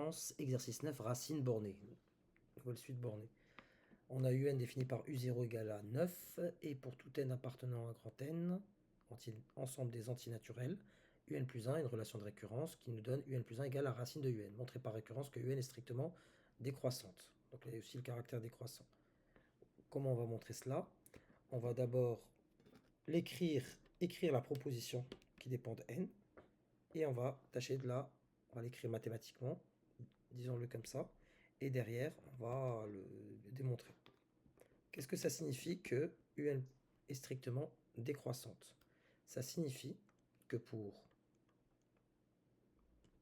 commence. Exercice 9, racine bornée. Nouvelle suite bornée. On a un défini par u0 égale à 9, et pour tout n appartenant à grand n, ensemble des antinaturels, un plus 1 est une relation de récurrence qui nous donne un plus 1 égale à racine de un. Montrer par récurrence que un est strictement décroissante. Donc là, il y a aussi le caractère décroissant. Comment on va montrer cela? On va d'abord écrire la proposition qui dépend de n, et on va tâcher de on va l'écrire mathématiquement, disons-le comme ça, et derrière, on va le démontrer. Qu'est-ce que ça signifie que un est strictement décroissante? Ça signifie que pour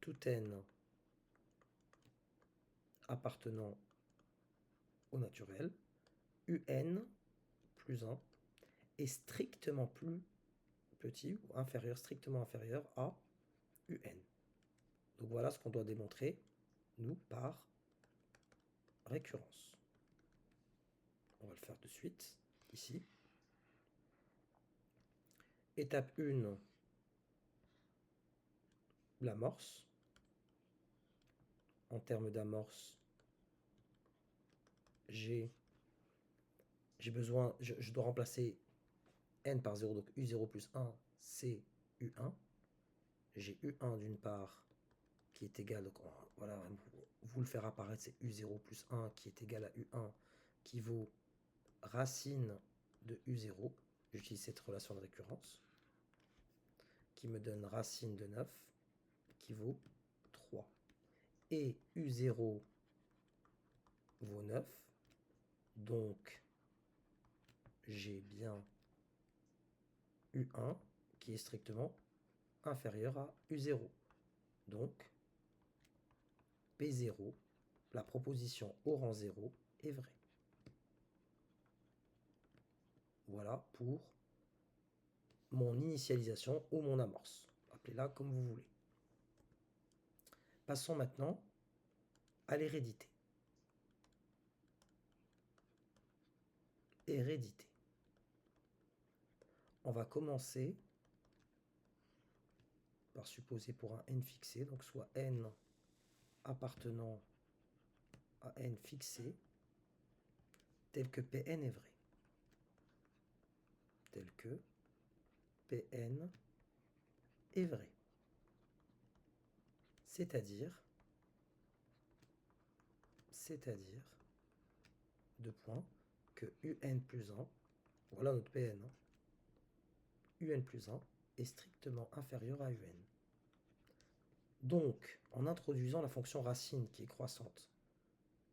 tout n appartenant au naturel, un plus 1 est strictement plus petit ou inférieur, strictement inférieur à un. Donc voilà ce qu'on doit démontrer, nous, par récurrence. On va le faire de suite, ici. Étape 1, l'amorce. En termes d'amorce, je dois remplacer n par 0, donc u0 plus 1, c'est u1. J'ai u1 d'une part qui est égal, donc voilà, vous le faire apparaître, c'est u0 plus 1 qui est égal à u1, qui vaut racine de u0. J'utilise cette relation de récurrence, qui me donne racine de 9, qui vaut 3. Et u0 vaut 9, donc j'ai bien u1 qui est strictement inférieur à u0. Donc, P0, la proposition au rang 0, est vraie. Voilà pour mon initialisation ou mon amorce. Appelez-la comme vous voulez. Passons maintenant à l'hérédité. Hérédité. On va commencer par supposer pour un n fixé, donc soit n appartenant à n fixé, tel que Pn est vrai. Tel que Pn est vrai. C'est-à-dire, deux points, que un plus 1, voilà notre Pn, un plus 1 est strictement inférieur à un. Donc, en introduisant la fonction racine qui est croissante,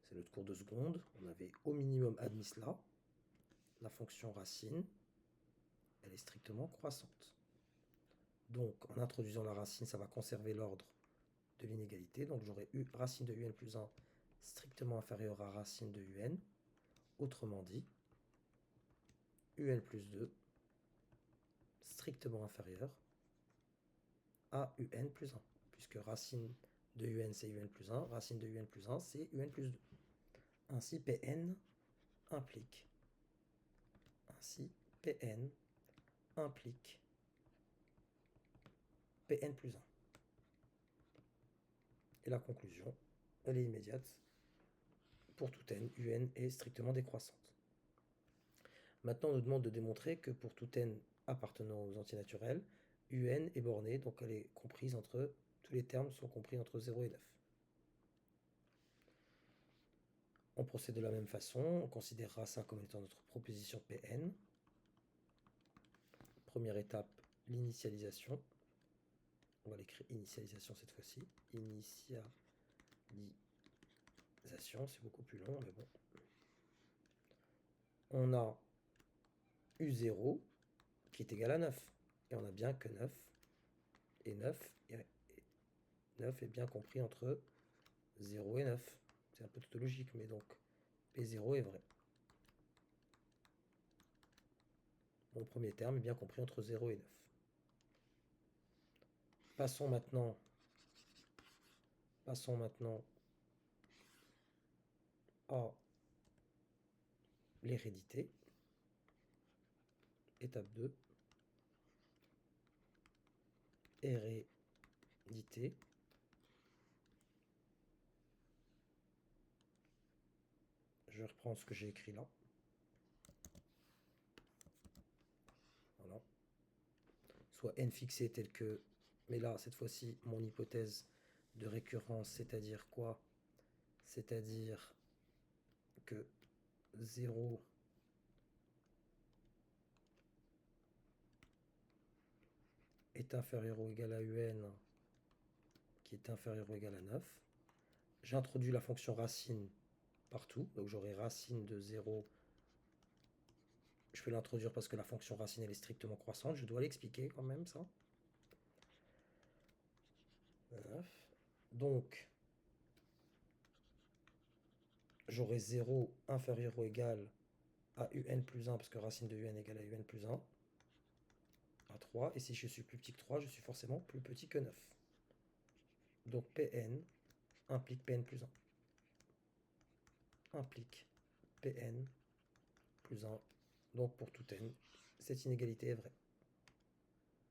c'est notre cours de seconde, on avait au minimum admis cela, la fonction racine, elle est strictement croissante. Donc, en introduisant la racine, ça va conserver l'ordre de l'inégalité. Donc, j'aurai racine de un plus 1 strictement inférieur à racine de un. Autrement dit, un plus 2 strictement inférieur à un plus 1. Puisque racine de un, c'est un plus 1. Racine de un plus 1, c'est un plus 2. Ainsi, Pn implique Pn plus 1. Et la conclusion, elle est immédiate. Pour tout n, un est strictement décroissante. Maintenant, on nous demande de démontrer que pour tout n appartenant aux antinaturels, un est bornée, donc elle est comprise entre, tous les termes sont compris entre 0 et 9. On procède de la même façon, on considérera ça comme étant notre proposition Pn. Première étape, l'initialisation. On va l'écrire initialisation cette fois-ci. Initialisation, c'est beaucoup plus long, mais bon. On a u0 qui est égal à 9. Et on a bien que 9. Et 9 est bien compris entre 0 et 9. C'est un peu tautologique, mais donc P0 est vrai. Mon premier terme est bien compris entre 0 et 9. Passons maintenant à l'hérédité. Étape 2. Hérédité. Je reprends ce que j'ai écrit là. Voilà. Soit n fixé tel que... Mais là, cette fois-ci, mon hypothèse de récurrence, c'est-à-dire quoi? C'est-à-dire que 0 est inférieur ou égal à un qui est inférieur ou égal à 9. J'introduis la fonction racine partout, donc j'aurai racine de 0. Je peux l'introduire parce que la fonction racine elle est strictement croissante, je dois l'expliquer quand même ça. 9. Donc j'aurai 0 inférieur ou égal à un plus 1, parce que racine de un égale à un plus 1, à 3, et si je suis plus petit que 3, je suis forcément plus petit que 9. Donc Pn implique Pn plus 1. Implique Pn plus 1. Donc pour tout n, cette inégalité est vraie.